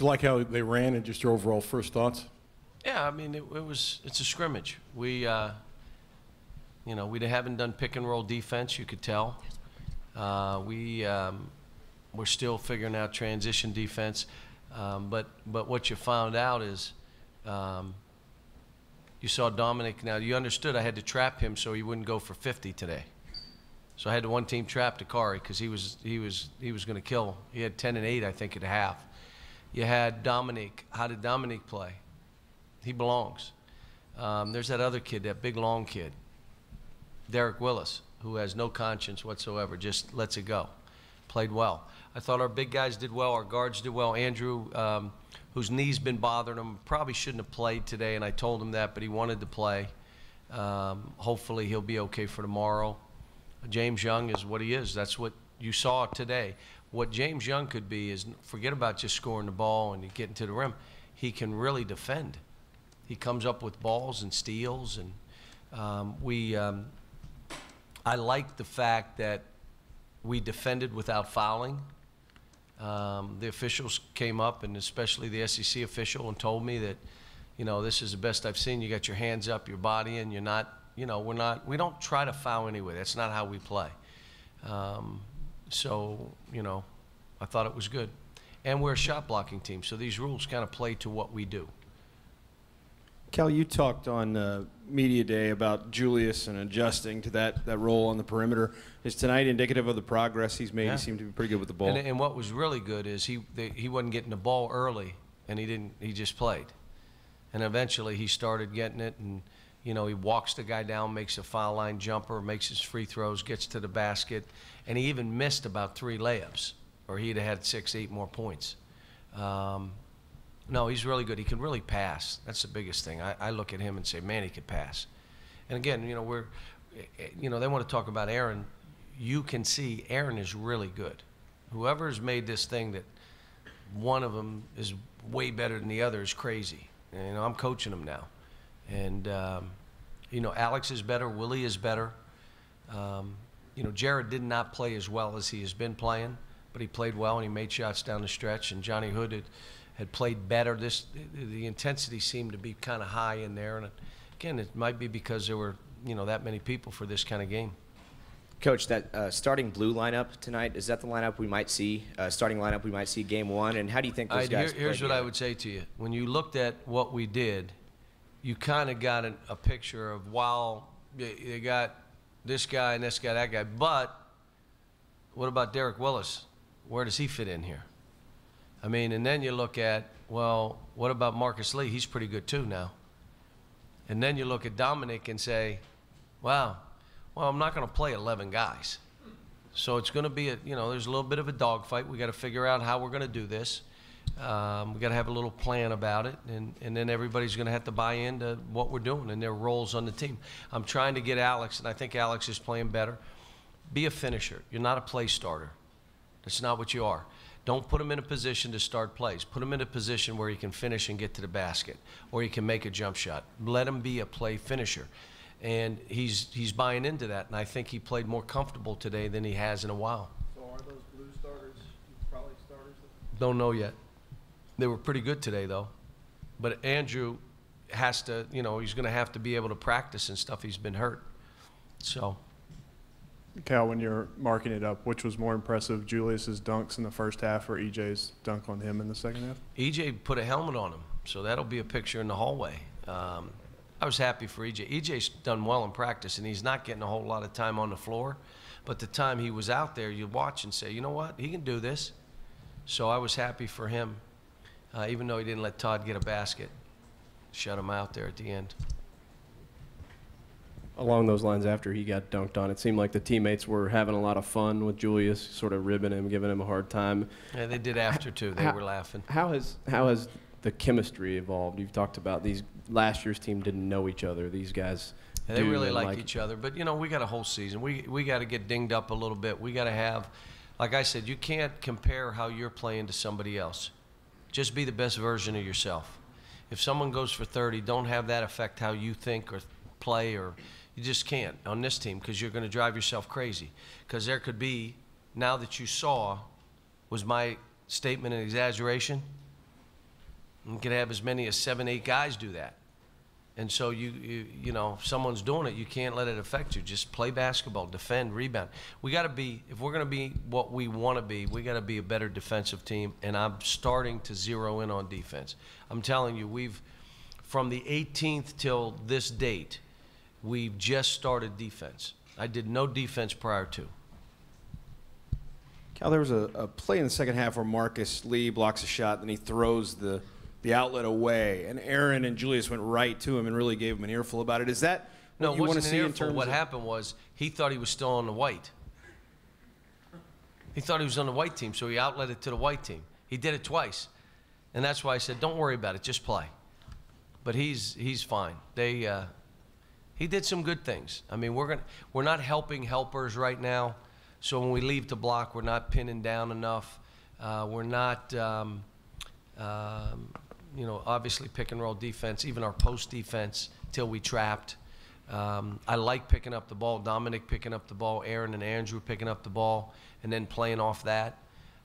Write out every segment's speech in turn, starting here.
you like how they ran and just your overall first thoughts? Yeah, I mean, it's a scrimmage. We, you know, we haven't done pick and roll defense, you could tell. We're still figuring out transition defense. But what you found out is you saw Dominic. Now, you understood I had to trap him so he wouldn't go for 50 today. So I had the one team trap Takari because he was going to kill. He had 10 and 8, I think, at half. You had Dominic. How did Dominic play? He belongs. There's that other kid, that big long kid, Derek Willis, who has no conscience whatsoever, just lets it go. Played well. I thought our big guys did well, our guards did well. Andrew, whose knee's been bothering him, probably shouldn't have played today, and I told him that, but he wanted to play. Hopefully he'll be okay for tomorrow. James Young is what he is. That's what you saw today. What James Young could be is, forget about just scoring the ball and getting to the rim. He can really defend. He comes up with balls and steals, and I like the fact that we defended without fouling. The officials came up, and especially the SEC official, and told me that, you know, this is the best I've seen. You got your hands up, your body in. You're not, you know, we don't try to foul anyway. That's not how we play. So, you know, I thought it was good. And we're a shot blocking team, so these rules kind of play to what we do. Cal, you talked on Media Day about Julius and adjusting to that role on the perimeter. Is tonight indicative of the progress he's made? Yeah. He seemed to be pretty good with the ball. And what was really good is he wasn't getting the ball early, and he just played. And eventually he started getting it, and, you know, he walks the guy down, makes a foul line jumper, makes his free throws, gets to the basket, and he even missed about 3 layups, or he'd have had 6, 8 more points. No, he's really good. He can really pass. That's the biggest thing. I look at him and say, man, he could pass. And again, you know, they want to talk about Aaron. You can see Aaron is really good. Whoever has made this thing that one of them is way better than the other is crazy. And, you know, I'm coaching him now. And, you know, Alex is better. Willie is better. You know, Jared did not play as well as he has been playing, but he played well and he made shots down the stretch. And Johnny Hood had played better. The intensity seemed to be kind of high in there. And again, it might be because there were, you know, that many people for this kind of game. Coach, that starting blue lineup tonight, is that the lineup we might see, starting lineup we might see game 1? And how do you think those guys play Here's what I would say to you. When you looked at what we did, you kind of got a picture of, wow, they got this guy and this guy, that guy. But what about Derek Willis? Where does he fit in here? I mean, and then you look at, well, what about Marcus Lee? He's pretty good too now. And then you look at Dominic and say, wow, well, I'm not going to play 11 guys. So it's going to be, you know, there's a little bit of a dogfight. We got to figure out how we're going to do this. We got to have a little plan about it, and then everybody's going to have to buy into what we're doing and their roles on the team. I'm trying to get Alex, and I think Alex is playing better. Be a finisher. You're not a play starter. That's not what you are. Don't put him in a position to start plays. Put him in a position where he can finish and get to the basket, or he can make a jump shot. Let him be a play finisher. And he's buying into that, and I think he played more comfortable today than he has in a while. So are those blue starters probably starters? Don't know yet. They were pretty good today, though. But Andrew has to, you know, he's going to have to be able to practice and stuff. He's been hurt. So. Cal, when you're marking it up, which was more impressive, Julius's dunks in the first half or EJ's dunk on him in the second half? EJ put a helmet on him, so that'll be a picture in the hallway. I was happy for EJ. EJ's done well in practice, and he's not getting a whole lot of time on the floor. But the time he was out there, you watch and say, you know what, he can do this. So I was happy for him, even though he didn't let Todd get a basket. Shut him out there at the end. Along those lines, after he got dunked on, it seemed like the teammates were having a lot of fun with Julius, sort of ribbing him, giving him a hard time. Yeah, they did after, too. They were laughing. How has the chemistry evolved? You've talked about these last year's team didn't know each other. These guys they really like each other. But, you know, we got a whole season. We got to get dinged up a little bit. We got to have, like I said, you can't compare how you're playing to somebody else. Just be the best version of yourself. If someone goes for 30, don't have that affect how you think or play, or you just can't on this team, because you're going to drive yourself crazy. Because there could be, now that you saw, was my statement an exaggeration? You can have as many as 7, 8 guys do that. And so you know, if someone's doing it, you can't let it affect you. Just play basketball, defend, rebound. We got to be, if we're going to be what we want to be, we got to be a better defensive team. And I'm starting to zero in on defense. I'm telling you, from the 18th till this date, we've just started defense. I did no defense prior to. Cal, there was a play in the second half where Marcus Lee blocks a shot, and he throws the outlet away, and Aaron and Julius went right to him and really gave him an earful about it. Is that what you want to see in terms of? What happened was he thought he was still on the white. He thought he was on the white team, so he outlet it to the white team. He did it twice, and that's why I said, don't worry about it, just play. But he's fine. He did some good things. I mean, we're not helping helpers right now. So when we leave the block, we're not pinning down enough. We're not, you know, obviously pick and roll defense, even our post defense till we trapped. I like picking up the ball, Dominic picking up the ball, Aaron and Andrew picking up the ball, and then playing off that.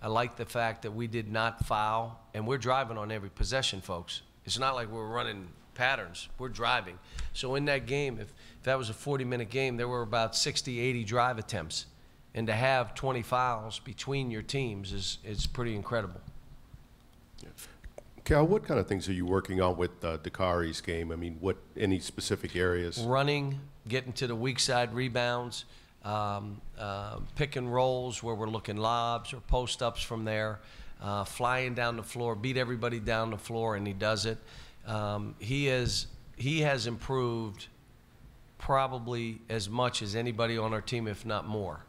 I like the fact that we did not foul, and we're driving on every possession, folks. It's not like we're running patterns. We're driving. So in that game, if that was a 40-minute game, there were about 60, 80 drive attempts. And to have 20 fouls between your teams is pretty incredible. Yeah. Cal, what kind of things are you working on with Dakari's game? I mean, any specific areas? Running, getting to the weak side rebounds, pick and rolls where we're looking lobs or post-ups from there, flying down the floor, beat everybody down the floor, and he does it. He has improved probably as much as anybody on our team, if not more.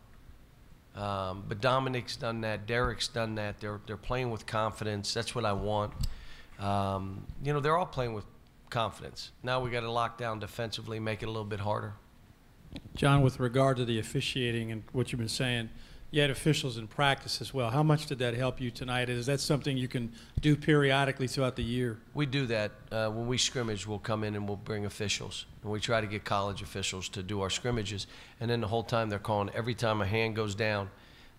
But Dominic's done that. Derek's done that. They're playing with confidence. That's what I want. You know, they're all playing with confidence. Now we got to lock down defensively, make it a little bit harder. John, with regard to the officiating and what you've been saying, you had officials in practice as well. How much did that help you tonight? Is that something you can do periodically throughout the year? We do that. When we scrimmage, we'll come in and we'll bring officials. And we try to get college officials to do our scrimmages. And then the whole time they're calling, every time a hand goes down,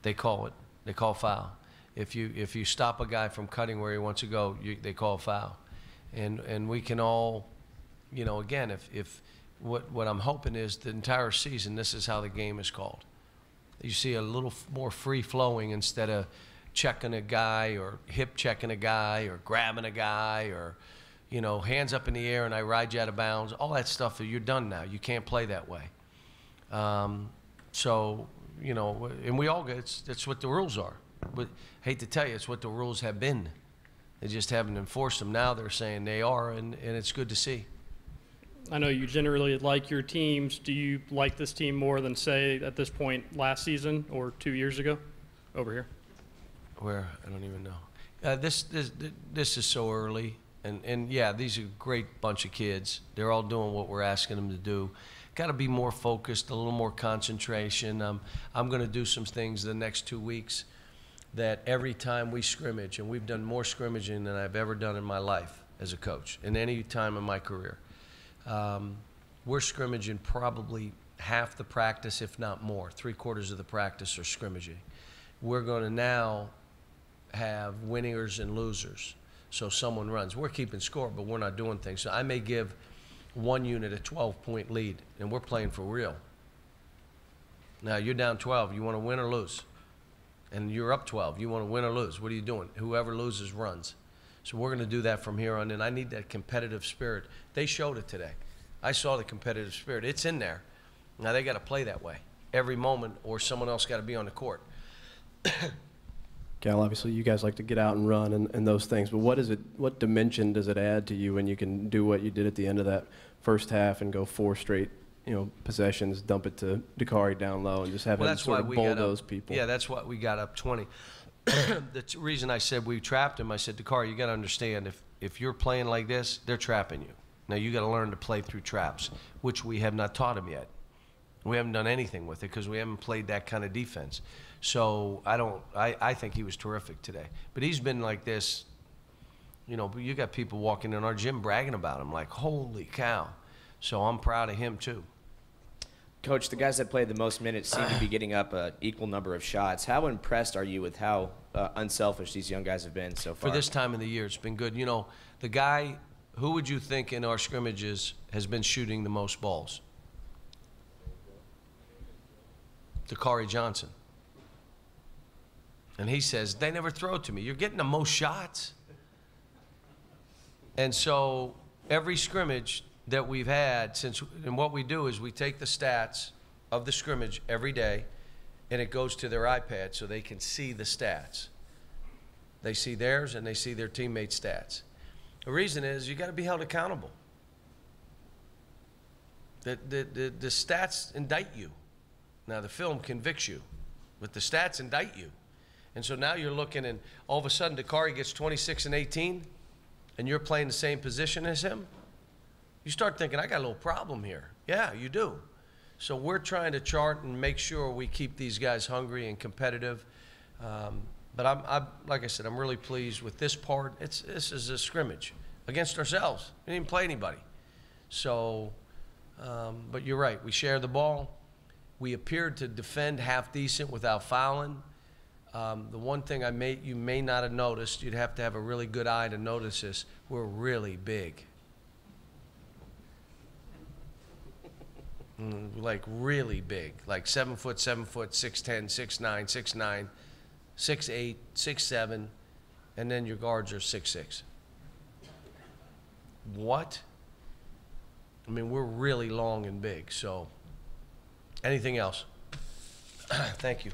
they call it. They call foul. If you stop a guy from cutting where he wants to go, they call foul. And we can all, you know, again, if what I'm hoping is the entire season, this is how the game is called. You see a little more free-flowing instead of checking a guy or hip checking a guy or grabbing a guy or, you know, hands up in the air and I ride you out of bounds. All that stuff, you're done now. You can't play that way. So, you know, and we all get, it's what the rules are. But hate to tell you, it's what the rules have been. They just haven't enforced them. Now they're saying they are, and it's good to see. I know you generally like your teams. Do you like this team more than, say, at this point last season or 2 years ago? Over here. Where? I don't even know. This is so early. And yeah, these are a great bunch of kids. They're all doing what we're asking them to do. Got to be more focused, a little more concentration. I'm going to do some things the next 2 weeks that every time we scrimmage, and we've done more scrimmaging than I've ever done in my life as a coach, in any time in my career. We're scrimmaging probably half the practice, if not more. 3/4 of the practice are scrimmaging. We're going to now have winners and losers. So someone runs. We're keeping score, but we're not doing things. So I may give one unit a 12-point lead, and we're playing for real. Now, you're down 12. You want to win or lose? And you're up 12. You want to win or lose? What are you doing? Whoever loses runs. So we're going to do that from here on in. I need that competitive spirit. They showed it today. I saw the competitive spirit. It's in there. Now they got to play that way every moment, or someone else got to be on the court. Cal, obviously you guys like to get out and run and those things, but what dimension does it add to you when you can do what you did at the end of that first half and go 4 straight, you know, possessions, dump it to Dakari down low and just have him sort of bulldoze people? Yeah, that's why we got up 20. The reason I said we trapped him, I said, Dakari, you got to understand, if you're playing like this, they're trapping you. Now you got to learn to play through traps, which we have not taught him yet. We haven't done anything with it because we haven't played that kind of defense. So I think he was terrific today. But he's been like this, you know, you got people walking in our gym bragging about him like, holy cow. So I'm proud of him too. Coach, the guys that played the most minutes seem to be getting up an equal number of shots. How impressed are you with how unselfish these young guys have been so far? For this time of the year, it's been good. You know, the guy, who would you think in our scrimmages has been shooting the most balls? Dakari Johnson. And he says, they never throw it to me. You're getting the most shots. And so every scrimmage that we've had and what we do is we take the stats of the scrimmage every day, and it goes to their iPad so they can see the stats. They see theirs and they see their teammates' stats. The reason is you got to be held accountable. The stats indict you. Now, the film convicts you, but the stats indict you. And so now you're looking, and all of a sudden, Dakari gets 26 and 18, and you're playing the same position as him. You start thinking, I got a little problem here. Yeah, you do. So we're trying to chart and make sure we keep these guys hungry and competitive. But I'm like I said, I'm really pleased with this part. This is a scrimmage against ourselves. We didn't play anybody. So, but you're right. We share the ball. We appeared to defend half decent without fouling. The one thing you may not have noticed, you'd have to have a really good eye to notice this, we're really big. Like really big, like 7 foot, 6'10", 6'9", 6'9", 6'8", 6'7", and then your guards are 6'6". What? I mean, we're really long and big, so anything else? Thank you.